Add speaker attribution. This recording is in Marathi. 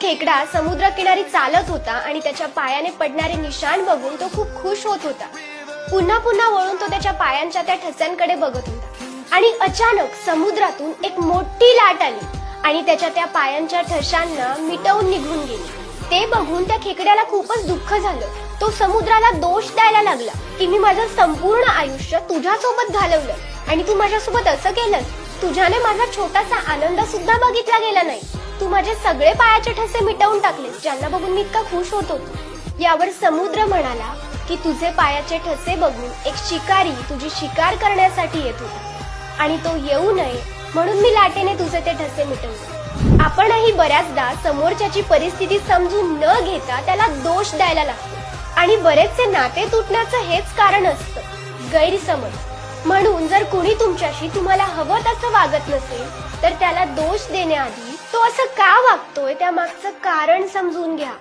Speaker 1: एक खेकडा समुद्रकिनारी चालत होता आणि त्याच्या पायाने पडणारे निशाण बघून तो खूप खुश होत होता. पुन्हा पुन्हा वळून तो त्याच्या पायांच्या त्या ठस्यांकडे बघत होता आणि अचानक समुद्रातून एक मोठी लाट आली आणि त्याच्या त्या पायांच्या ठशांना मिटवून निघून गेली. ते बघून त्या खेकड्याला खूपच दुःख झालं. तो समुद्राला दोष द्यायला लागला की मी माझं संपूर्ण आयुष्य तुझ्यासोबत घालवलं आणि तू माझ्यासोबत असं केलंस. तुझ्याने माझा छोटासा आनंद सुद्धा बघितला गेला नाही. तू माझे सगळे पायाचे ठसे मिटवून टाकलेस, ज्यांना बघून मी इतका खुश होत होतो. यावर समुद्र म्हणाला की तुझे पायाचे ठसे बघून एक शिकारी तुझी शिकार करण्यासाठी येत होता आणि तो येऊ नये म्हणून मी लाटेने तुझे ते ठसे मिटवले. आपणही बऱ्याचदा समोरच्याची परिस्थिती समजून न घेता त्याला दोष द्यायला लागतो आणि बरेचसे नाते तुटण्याचं हेच कारण असतं, गैरसमज. म्हणून जर कुणी तुमच्याशी तुम्हाला हवं तसं वागत नसेल तर त्याला दोष देण्याआधी तो असं का वागतोय त्या मागचं कारण समजून घ्या.